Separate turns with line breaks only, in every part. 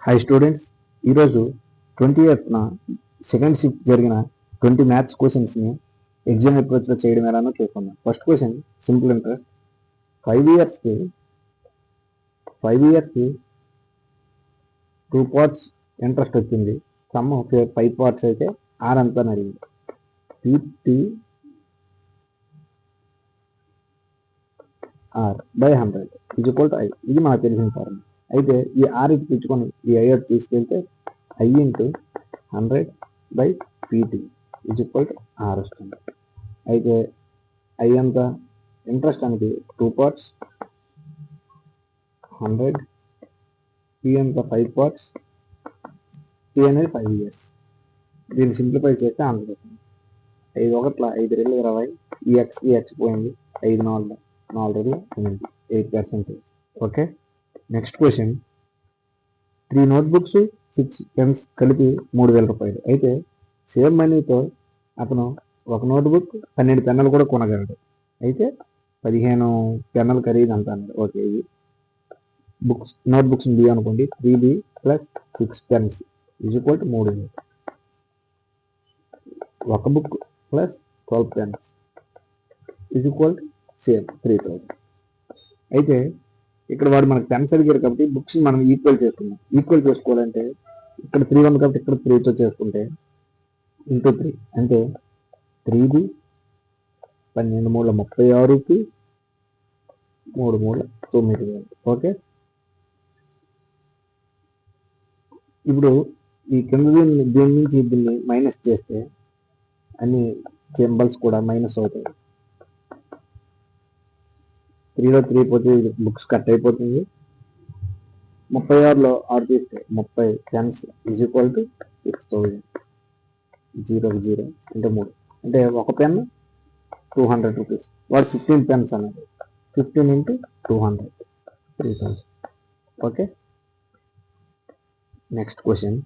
Hi students, ఈరోజు 28న second shift జరిగిన 20 maths క్వశ్చన్స్ని ఎగ్జామ్ అప్రోచ్లో చేయడం ఎలానో చూసుకుందాం. First question simple interest. 5 ఇయర్స్కి 2 పార్ట్స్ ఇంట్రెస్ట్ వచ్చింది. సమ్ ఆఫ్ 5 పార్ట్స్ అయితే ఆర్ అంతా అడిగింది. PR by 100 is equal to I. ఇది మనకు తెలిసిన ఫార్ములా. అయితే ఈ ఆర్ ఇటు తెచ్చుకొని ఈ ఐ అటు తీసుకెళ్తే I into 100/PT is equal to R వస్తుంది. అయితే I అంత ఇంట్రెస్ట్ అనేది 2 పార్ట్స్, 100, P అంత 5 పార్ట్స్, T అనేది 5 years. దీన్ని సింప్లిఫై చేస్తే ఆన్సర్ వస్తుంది. 5 ఒకట్ల 5 2 20, ఈ ఎక్స్ పోయింది, 5 4 4 8%. Okay, next question. 3 notebooks 6 pens కలిపి 3,000 రూపాయలు. అయితే సేమ్ మనీతో అతను ఒక నోట్బుక్ 12 పెన్నులు కూడా కొనగలడు. అయితే 15 పెన్నుల ఖరీదు అంత అన్నాడు. ఓకే, ఇది నోట్బుక్స్ బి అనుకోండి. 3B plus 6 pens is equal to 3,000. ఒక book plus 12 pens is equal to same 3,000. అయితే ఇక్కడ వాడు మనకు పెన్స్ అడిగారు కాబట్టి బుక్స్ మనం ఈక్వల్ చేసుకున్నాం. ఈక్వల్ చేసుకోవాలంటే ఇక్కడ 3 ఉంది కాబట్టి ఇక్కడ 3తో చేసుకుంటే ఇంటూ 3 అంటే 3B 12 3 36కి 3 3 9,000. ఓకే, ఇప్పుడు ఈ కింద దీని నుంచి దీన్ని మైనస్ చేస్తే అన్ని సింబల్స్ కూడా మైనస్ అవుతాయి. 3లో 3 పోతే బుక్స్ కట్ అయిపోతుంది. 36లో 6 తీస్తే 30 పెన్స్ ఈజ్ ఈక్వల్ టు 6,000. 0 0 అంటే 3 అంటే ఒక పెన్ 200 రూపీస్. వాడు 15 పెన్స్ అన్నది 15 into 200 3,000. Okay, next question.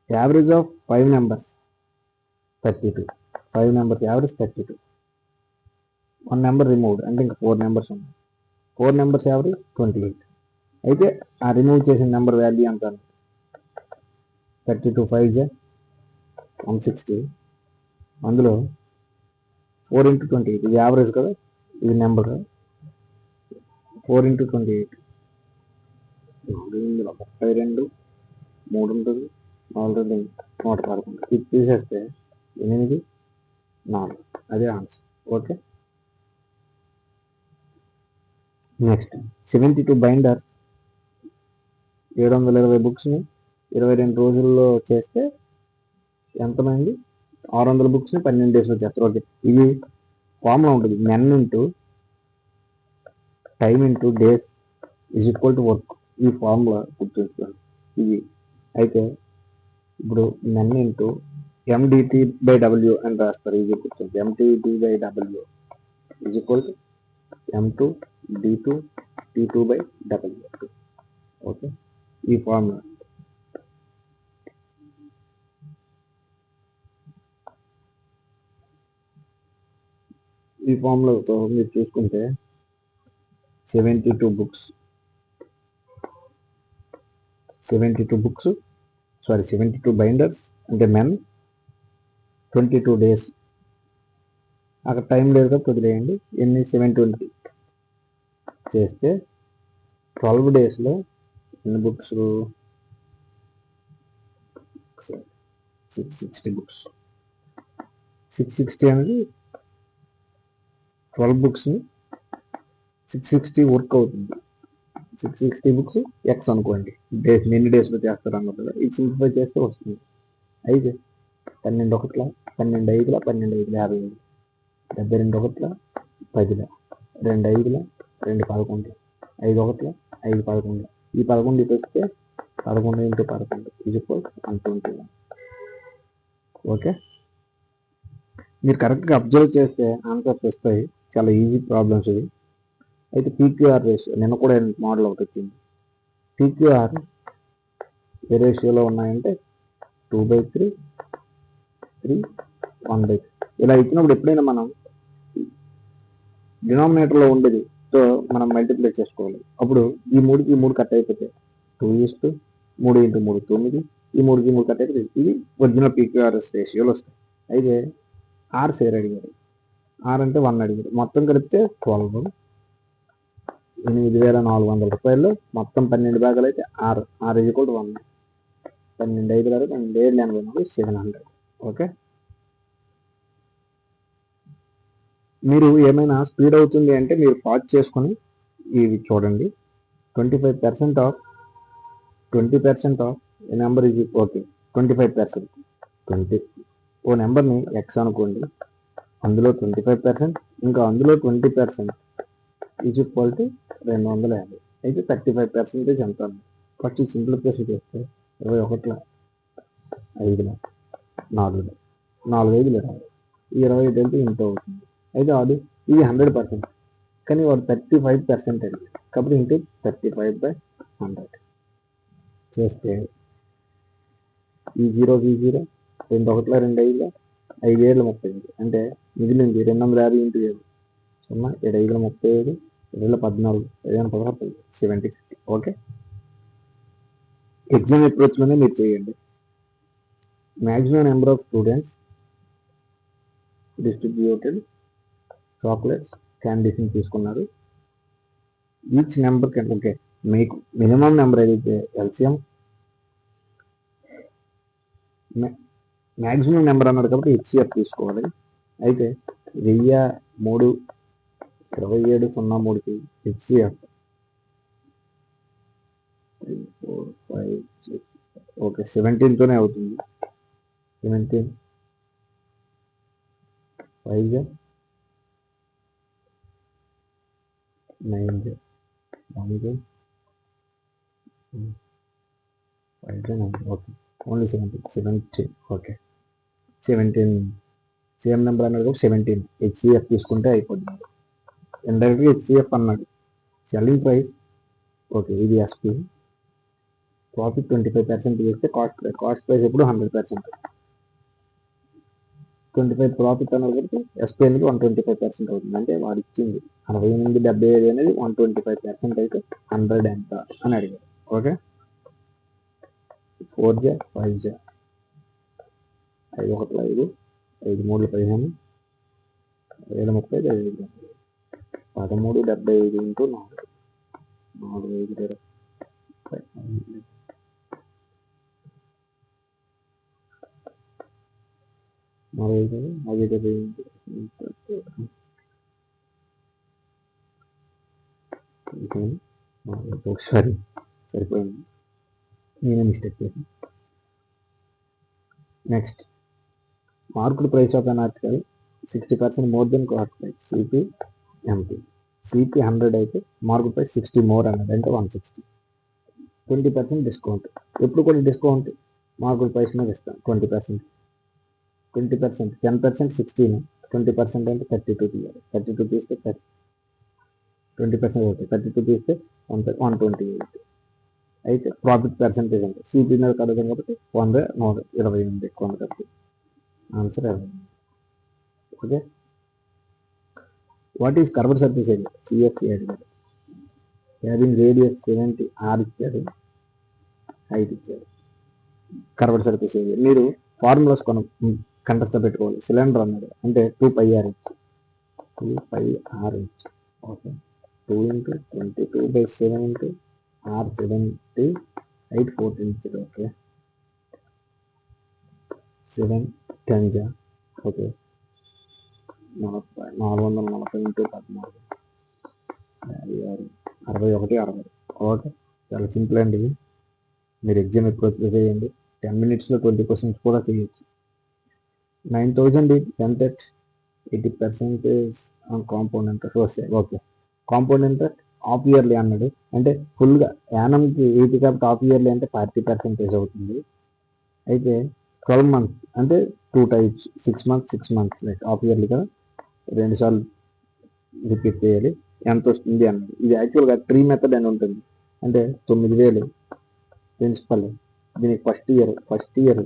Average of 5 numbers 32. 5 numbers average 32. 1 number removed అంటే ఇంకా 4 నెంబర్స్ ఉన్నాయి. 4 నెంబర్స్ యావరేజ్ 28. అయితే ఆ రిమూవ్ చేసిన నెంబర్ వాల్యూ ఎంత? 32 5 160. అందులో 4 ఇంటూ 28 ఇది యావరేజ్ కదా, ఇది నెంబర్. 4 ఇంటూ 28 32, 3 ఉంటుంది, 4 111. ఇది తీసేస్తే 8 4. అదే ఆన్సర్. ఓకే, నెక్స్ట్ 72 బైండర్స్ 720 బుక్స్ని 22 రోజుల్లో చేస్తే ఎంతమంది? 600 బుక్స్ని 12 డేస్లో చేస్తారు. ఓకే, ఇది ఫార్ములా ఉంటుంది. Men into time into days is equal to work. ఈ ఫార్ములా గుర్తుంచుకోండి ఇది. అయితే ఇప్పుడు మెన్ ఇంటూ MDT/W అని రాస్తారు. ఇది గుర్తుంది. MDT/W is equal to M2 D2 T2/W. Okay, ఈ ఫార్ములా. ఈ ఫార్ములాతో మీరు చూసుకుంటే 72 బుక్స్ 72 బైండర్స్ అంటే మెన్ 22 డేస్. అక్కడ టైం లేదు కాబట్టి వదిలేయండి. ఎన్ని 720 చేస్తే 12 డేస్లో ఎన్ని బుక్స్? 660 బుక్స్. 660 అనేది 12 బుక్స్ని 660 వర్క్ అవుతుంది. 660 బుక్స్ ఎక్స్ అనుకోండి. డేస్ ఎన్ని డేస్లో చేస్తారు అన్నది ఇది సింప్లిఫై చేస్తే వస్తుంది. అయితే 12 1 12 5 12 5 55, 72 1 10, 2 5 2 11, 5 1 5 11. ఈ 11 ఇటు వస్తే 11 ఇంటూ 11 ఈజ్ ఈక్వల్ 121. ఓకే, మీరు కరెక్ట్గా అబ్జర్వ్ చేస్తే ఆన్సర్స్ వస్తాయి. చాలా ఈజీ ప్రాబ్లమ్స్ ఇవి. అయితే PQR రేషియో నిన్న కూడా మోడల్ ఒకటి వచ్చింది. PQR ఏ రేషియోలో ఉన్నాయంటే 2/3 3 1/3. ఇలా ఇచ్చినప్పుడు ఎప్పుడైనా మనం డినామినేటర్లో ఉండేది తో మనం మల్టిప్లై చేసుకోవాలి. అప్పుడు ఈ 3కి 3 కట్ అయిపోతాయి. 2:3 3 × 3 9, ఈ 3కి 3 కట్ అయితే ఇది ఒరిజినల్ పీక్యూఆర్ఎస్ రేషియోలు వస్తాయి. అయితే ఆర్ షేర్ అడిగారు, ఆర్ అంటే 1 అడిగారు, మొత్తం కలిపితే 12, 8,400 రూపాయలు, మొత్తం 12 బ్యాగులు అయితే R is equal to 1, 12 5 12 7 84 700. Okay, మీరు ఏమైనా స్పీడ్ అవుతుంది అంటే మీరు పాజ్ చేసుకొని ఇవి చూడండి. 25% ఆఫ్ 20% ఆఫ్ ఏ నెంబర్ ఇది. ఓకే, 25%, 20 ఓ నెంబర్ని ఎక్స్ అనుకోండి, అందులో 25%, ఇంకా అందులో 20% ఈజ్ ఈక్వల్ టు 250. అయితే 35% ఎంత? ఫస్ట్ సింప్లిఫికేషన్ చేస్తే 21 5 4 4 5 20 25 ఇంటూ అవుతుంది. అయితే అది ఇది 100%, కానీ వాడు 35% అండి, కాబట్టి ఇంటూ 35/100 చేస్తే ఈ 0 0 2 1 2 5 5 7 35, అంటే మిగిలింది 250 ఇంటూ 7 0 7 5 37 7 14 7 16 70. ఓకే, ఎగ్జామ్ అప్రోచ్లోనే మీరు చేయండి. Maximum number of students distributed chocolates క్యాండీస్ని తీసుకున్నారు. ఈచ్ నెంబర్ కెన్, ఓకే, మీకు మినిమం నెంబర్ ఏదైతే ఎల్సిఎం మ్యాక్సిమం నెంబర్ అన్నారు కాబట్టి హెచ్సిఎఫ్ తీసుకోవాలి. అయితే 1003 2703కి హెచ్సిఎఫ్ 3 4 5 6, ఓకే 17తోనే అవుతుంది. 17 5 9 1 5 9, okay only 17. Okay 17 same number అన్నాడు, 17 హెచ్సిఎఫ్ తీసుకుంటే అయిపోతుంది. ఇండైరెక్ట్గా హెచ్సిఎఫ్ అన్నాడు. సెల్లింగ్ ప్రైస్, ఓకే ఇది ఎస్పీ, ప్రాఫిట్ 25% చేస్తే కాస్ట్ ప్రైస్ ఎప్పుడు 100%. 25 ప్రాఫిట్ అన్నది కాబట్టి ఎస్పీ అనేది 125% అవుతుంది. అంటే వాడు ఇచ్చింది 68.75 అనేది 125% అయితే 100 ఎంత అని అడిగారు. ఓకే, 4 5 5 1 5 5 3 15 7 30 5 1375 ఇంటూ 4 4 5 ఒకసారి సరిపోయింది, నేనే మిస్టేక్ చేశాను. Next, market price of an article 60% more than cost price, CP MP. CP 100 అయితే మార్కెట్ ప్రైస్ 60 మోర్ అన్నది అంటే 160. 20% డిస్కౌంట్, ఎప్పుడు కూడా డిస్కౌంట్ మార్కెట్ ప్రైస్ మీద ఇస్తాను. 20%, 10% 16, 20% అంటే 32 తీయాలి. 32 తీస్తే 20% అవుతుంది, 32 తీస్తే 128. అయితే ప్రాఫిట్ పర్సెంటేజ్ అంటే సిపి మీద కడదాం కాబట్టి 128 ఎక్కువ కాబట్టి answer 20. Okay, what is curved surface area? CSC అడిగారు. హ్యావింగ్ రేడియస్ 70 ఆర్ ఇచ్చాడు, హైట్ ఇచ్చాడు. కర్వ్డ్ సర్ఫేస్ ఏరియా మీరు ఫార్ములాస్ కంటెస్ట్లో పెట్టుకోవాలి. సిలిండర్ అన్నాడు అంటే 2πr, 2πr. Okay, 2 × 22/7 × r 70 8 14. Okay 7 10 okay 440 × 14 61 60. Okay, చాలా సింపుల్ అండి. మీరు ఎగ్జామ్ ఎప్పుడు చేయండి. 10 minutesలో 20 questions కూడా చేయొచ్చు. 9,000 ఎంత? 80% ఆన్ కాంపౌండ్ ఇంట్రెస్ట్ వస్తాయి. Okay, compound interest half yearly అన్నాడు అంటే ఫుల్గా యానంకి 80 కాబట్టి హాఫ్ ఇయర్లీ అంటే 40% అవుతుంది. అయితే 12 months అంటే 2 types, 6 months 6 months, like half yearly కదా, 2 సార్లు రిపీట్ చేయాలి. ఎంత వస్తుంది అన్నది. ఇది యాక్చువల్గా 3 మెథడ్ అని ఉంటుంది. అంటే 9,000 ప్రిన్సిపల్, దీనికి ఫస్ట్ ఇయర్,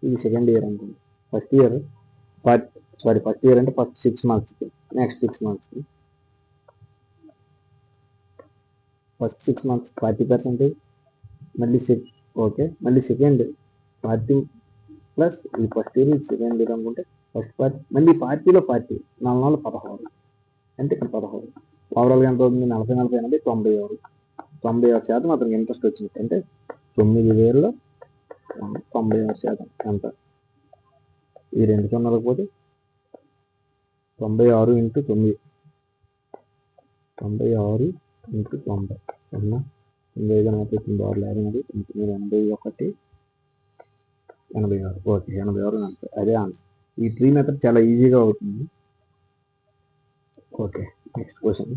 ఇది సెకండ్ ఇయర్ అనుకోండి. ఫస్ట్ ఇయర్ అంటే ఫస్ట్ 6 monthsకి, నెక్స్ట్ 6 monthsకి, ఫస్ట్ 6 months 40%, మళ్ళీ ఓకే, మళ్ళీ సెకండ్ పార్టీ ప్లస్ ఈ ఫస్ట్ ఇయర్ సెకండ్ ఇయర్ అనుకుంటే ఫస్ట్ పార్టీ, మళ్ళీ పార్టీలో పార్టీ 4 4 16 అంటే ఇక్కడ 16 ఓవరాల్గా ఎంత అవుతుంది? 40 40 80 96 అతనికి ఇంట్రెస్ట్ వచ్చింది. అంటే 9,000లో 96% ఎంత? ఈ 2 సున్నాలకు పోతే 96 × 9, 96 × 90 0 9 86. Okay, 86 answer. అదే ఆన్సర్. ఈ ట్రీ మెథడ్ చాలా ఈజీగా అవుతుంది. Okay, next question.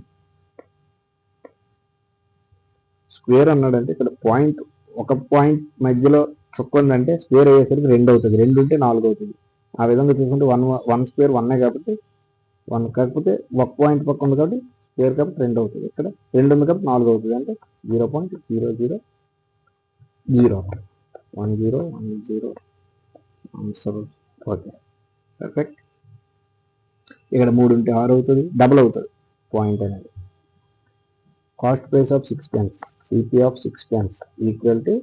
స్క్వేర్ అన్నాడంటే ఇక్కడ పాయింట్, ఒక పాయింట్ మధ్యలో చుక్క ఉందంటే స్క్వేర్ అయ్యేసరికి 2 అవుతుంది, 2 ఉంటే 4 అవుతుంది. ఆ విధంగా చూసుకుంటే 1 స్క్వేర్ 1 కాబట్టి 1, కాకపోతే ఒక పాయింట్ పక్క ఉంది కాబట్టి స్క్వేర్ కాబట్టి 2 అవుతుంది. ఇక్కడ 2 ఉంది కాబట్టి 4 అవుతుంది. అంటే 0.0000 1010 ఆన్సర్. Okay, perfect. ఇక్కడ 3 ఉంటే 6 అవుతుంది, డబుల్ అవుతుంది పాయింట్ అనేది. Cost price of 6 pence, CP of 6 pence equal to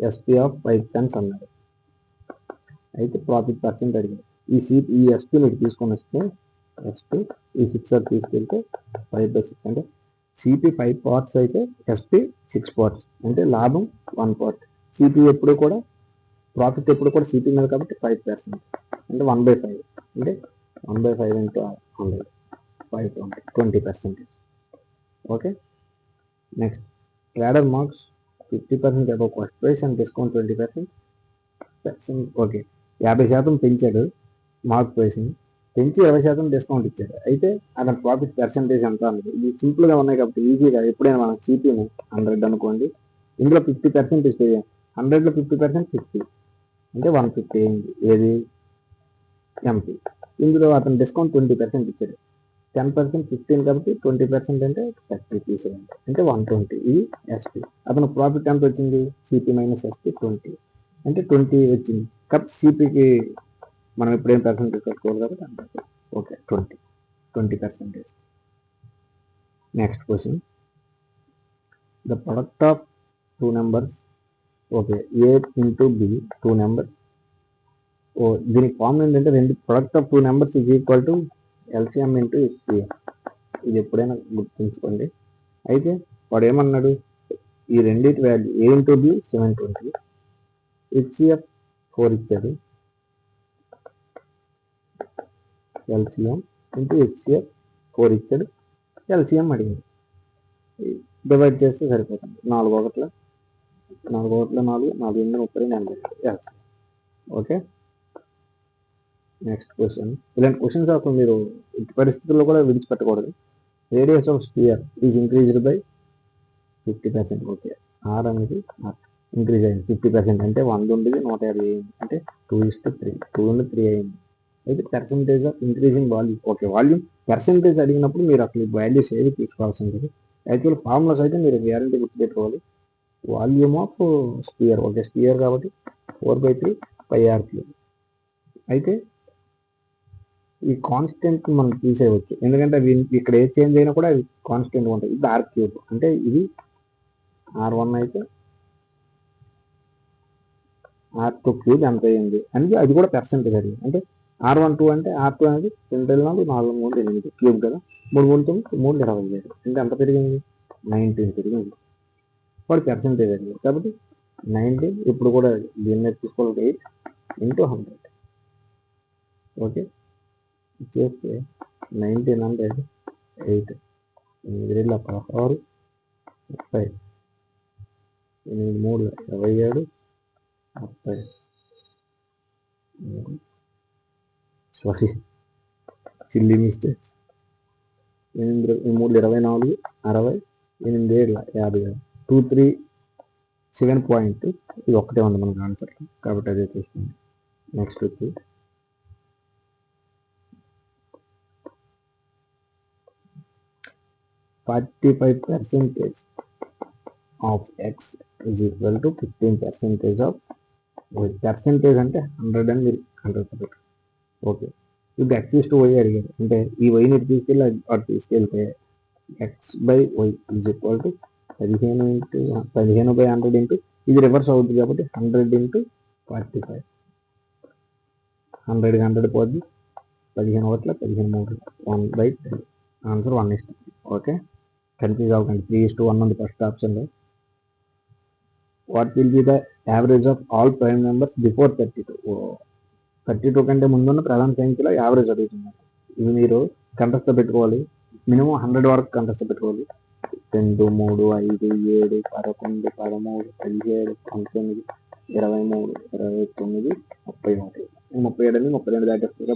SP of 5 pence అన్నారు. అయితే ప్రాఫిట్ పర్సెంట్ అడిగారు. ఈ ఎస్పీ మీరు తీసుకొని వస్తే ఎస్పీ ఈ 6 అది తీసుకెళ్తే 5/6 అంటే సిపి 5 parts అయితే ఎస్పీ 6 parts అంటే లాభం 1 part. సిపి ఎప్పుడు కూడా ప్రాఫిట్ ఎప్పుడు కూడా సిపి మీద కాబట్టి 5% అంటే 1/5 అంటే 1/5 × 100 520 20%. Okay, next trader marks 50% above cost price and discount 20%. Okay, 50% పెంచాడు మార్క్ ప్రైస్ని, పెంచి 20% డిస్కౌంట్ ఇచ్చాడు. అయితే అతని ప్రాఫిట్ పర్సెంటేజ్ ఎంత అన్నది ఇది సింపుల్గా ఉన్నాయి కాబట్టి ఈజీగా ఎప్పుడైనా మనం సిపిని 100 అనుకోండి, ఇందులో 50% ఇస్తే 100లో 50% 50 అంటే 150 అయింది. ఏది? ఎంపీ. ఇందులో అతను డిస్కౌంట్ 20% ఇచ్చాడు. 10% 15 కాబట్టి 20% అంటే 30 తీసేయండి అంటే 120. ఇది ఎస్పీ. అతను ప్రాఫిట్ ఎంత వచ్చింది? సిపి మైనస్ ఎస్పీ 20 అంటే 20 వచ్చింది. కాబట్టి సిపికి మనం ఎప్పుడేం పర్సెంటేజ్ కట్టుకోవాలి కాబట్టి 100. Okay, 20%. Next question. The product of 2 numbers. Okay, A into B 2 numbers. దీనికి ఫార్ములా ఏంటంటే రెండు product of 2 numbers is equal to LCM into HCF. ఇది ఎప్పుడైనా గుర్తుంచుకోండి. అయితే వాడు ఏమన్నాడు? ఈ రెండింటి value A into B 720, HCF 4 ఇచ్చాడు, ఎల్సిఎం ఇంటూ హెచ్సిఎఫ్ 4 ఇచ్చాడు, ఎల్సిఎం అడిగాడు. డివైడ్ చేస్తే సరిపోతుంది. 4 1 4 1 4 4 8 30 40. Okay, next question. ఇలాంటి క్వశ్చన్స్ అసలు మీరు ఇటు పరిస్థితుల్లో కూడా విడిచిపెట్టకూడదు. Radius of sphere is increased by 50%. Okay, R అనేది ఇంక్రీజ్ అయింది 50%. అంటే 100 ఉండేది 150 అయింది. అంటే 2:3 2 నుండి 3 అయింది. అయితే percentage of increasing volume. Okay, volume percentage అడిగినప్పుడు మీరు అసలు వాల్యూస్ ఏవి తీసుకోవాల్సి ఉంటుంది. యాక్చువల్ ఫార్ములాస్ అయితే మీరు గ్యారంటీ గుర్తుపెట్టుకోవాలి. Volume of sphere. Okay, sphere కాబట్టి 4/3 πr3. అయితే ఈ కాన్స్టెంట్ మనం తీసేయవచ్చు, ఎందుకంటే అవి ఇక్కడ ఏ చేంజ్ అయినా కూడా అవి కాన్స్టెంట్ ఉంటాయి. ఇది r³ అంటే ఇది r1 అయితే r2³ ఎంత అయింది అంటే అది కూడా పర్సెంటేజ్ అడిగింది. అంటే r12 అంటే r2 అనేది 2 4 4 3 8 క్యూబ్ కదా, 3 3 9 3 27 అంటే ఎంత పెరిగింది? 19 పెరిగింది. వాడు పర్సెంటేజ్ అడిగింది కాబట్టి 19 ఇప్పుడు కూడా దీన్ని తీసుకోవాలి 8 × 100. ఓకే, చేస్తే 1900 8 8 16 30 8 3 27 30. Sorry, chilli mistakes. 8 3 24 60 8 7 50 2 3 7 పాయింట్. ఇది ఒక్కటే ఉంది మనకు ఆన్సర్ కాబట్టి అదే చూస్తుంది. నెక్స్ట్ వచ్చి 45% of X is equal to 15% of Y. Percentage అంటే 100 అని మీరు 100. ఓకే, ఇప్పుడు x టు వై అడిగారు. అంటే ఈ వైని తీసుకెళ్ళి అటు తీసుకెళ్తే x/y is equal to 15/100 into ఇది రివర్స్ అవుతుంది కాబట్టి 100 ఇంటూ 45. 100కి 100 పోద్ది, 15 ఒకట్ల 15 3 1/10. ఆన్సర్ 1:3. ఓకే, కన్ఫ్యూజ్ అవ్వకండి. 3:1 ఉంది ఫస్ట్ ఆప్షన్లో. What will be the average of all prime numbers before 32? 32 కంటే ముందున్న ప్రధాన సంఖ్యలో యావరేజ్ అడుగుతున్నారు. ఇది మీరు కంటెస్ట్ పెట్టుకోవాలి. మినిమం 100 వరకు కంటెస్ట్ పెట్టుకోవాలి. 2, 3, 5, 7, 11, 13, 17, 19, 23, 29, 31. 37 అని 32 దాటేస్తుంది.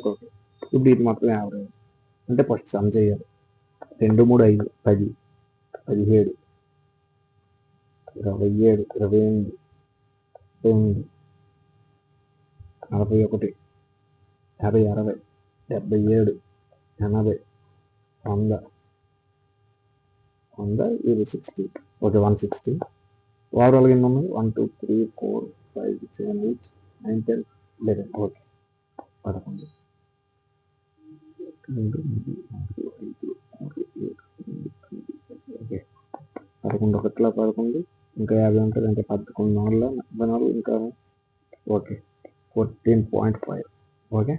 ఇప్పుడు ఇది మొత్తం యావరేజ్ అంటే ఫస్ట్ సమ్ చేయాలి. 2, 3, 5, 10, 17, 27, 28, 9, 41, 50, 60, 77, 80, 100, ఇది 60. ఓకే, 160. ఓవరాల్గా ఎన్ని ఉన్నాయి? 1, 2, 3, 4, 5, 6, 7, 8, 9, 10, 11. ఓకే, 11. 2, 3, 4, 5, 6, 7, 8, 9, ఓకే, 11 ఒకట్ల 11, ఇంకా 50 ఉంటుంది. ఇంకా 11 44, ఇంకా ఓకే 14.5. ఓకే,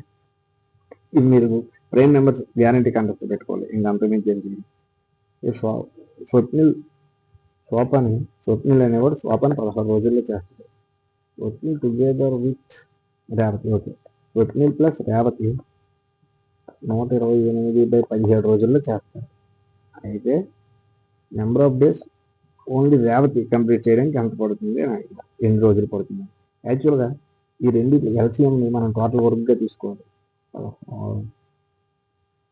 ఇది మీరు ప్రైమ్ నెంబర్స్ గ్యారంటీ కంటెస్ట్ పెట్టుకోవాలి. ఇంకా అంతకుమించి ఏం చేయాలి? స్వప్నిల్ అనేవాడు స్వాపాన్ని 16 రోజుల్లో చేస్తాడు. Swapnil together with Revathi. Okay, Swapnil plus Revathi 128/17 రోజుల్లో చేస్తారు. అయితే number of days only Revathi complete చేయడానికి ఎంత పడుతుంది, ఎన్ని రోజులు పడుతుంది? యాక్చువల్గా ఈ రెండు ఎల్సిఎంని మనం టోటల్ వర్క్గా తీసుకోవాలి.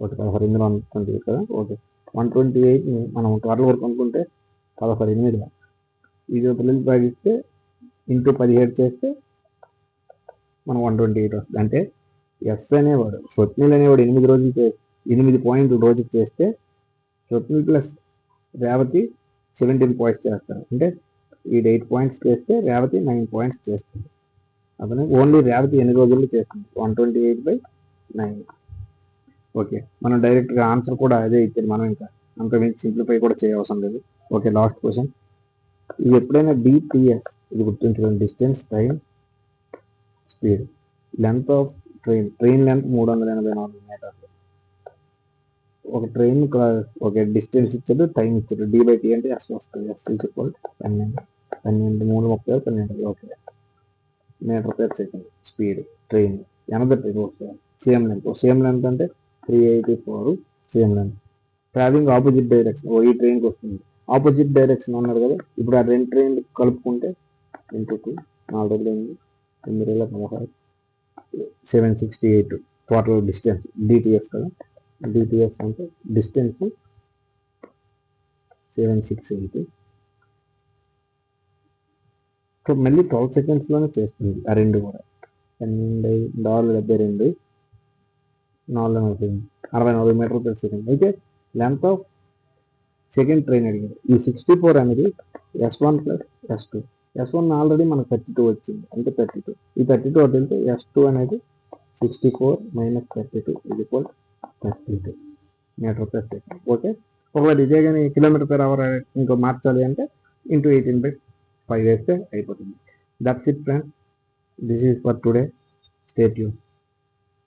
ఓకే, 16 120 కదా. ఓకే, 128ని మనం టోటల్ వర్క్ అనుకుంటే 16 ఇది పిల్లలు భాగిస్తే ఇంటూ 17 చేస్తే మనం 128 వస్తుంది. అంటే ఎస్ అనేవాడు స్వప్నిల్ అనేవాడు 8 రోజులు 8 పాయింట్ రోజుకి చేస్తే స్వప్నిల్ ప్లస్ రేవతి 17 పాయింట్స్ చేస్తారు. అంటే ఈ 8 పాయింట్స్ చేస్తే రేవతి 9 పాయింట్స్ చేస్తుంది. అతను ఓన్లీ రేవతి ఎన్ని రోజుల్లో చేస్తుంది? 128/9. ఓకే, మనం డైరెక్ట్గా ఆన్సర్ కూడా అదే ఇచ్చేది. మనం ఇంకా అంతకుమించి సింప్లిఫై కూడా చేయవసరం లేదు. Okay, last question. ఇది ఎప్పుడైనా డిటిఎస్, ఇది గుర్తుంచుకోండి, distance, time, speed. Length of train length 384 మీటర్లు. ఒక ట్రైన్ ఒక డిస్టెన్స్ ఇచ్చాడు, టైం ఇచ్చాడు. D/T అంటే ఎస్ వస్తుంది. S equal 12, 3, 30, 12. Okay, metre per second. Speed train another train. Okay, same length అంటే 384 same length. Travelling opposite direction. ఈ ట్రైన్కి వస్తుంది ఆపోజిట్ డైరెక్షన్ అన్నాడు కదా. ఇప్పుడు ఆ 2 ట్రైన్లు కలుపుకుంటే ఇంటూ 2, 4 8, 768 టోటల్ డిస్టెన్స్. డిటిఎస్ కదా, డిటిఎస్ అంటే డిస్టెన్స్ 768. సో మళ్ళీ 12 సెకండ్స్లోనే చేస్తుంది ఆ రెండు కూడా. 12, 72, 64 మీటర్లు పర్ సెకండ్. అయితే లెంత్ ఆఫ్ సెకండ్ ట్రైన్ అడిగారు. ఈ 64 అనేది S1 plus S2. S1 already మనకు 32 వచ్చింది, అంటే 32. ఈ 32 ఒకటి వెళ్తే S2 అనేది 64 - 32 32 మీటర్ పర్ సెకండ్. ఓకే, ఒకవేళ ఇదే కానీ కిలోమీటర్ పర్ అవర్ ఇంకో మార్చాలి అంటే ఇంటూ 18/5 వేస్తే అయిపోతుంది. That's it friends. This is for today. Stay tune.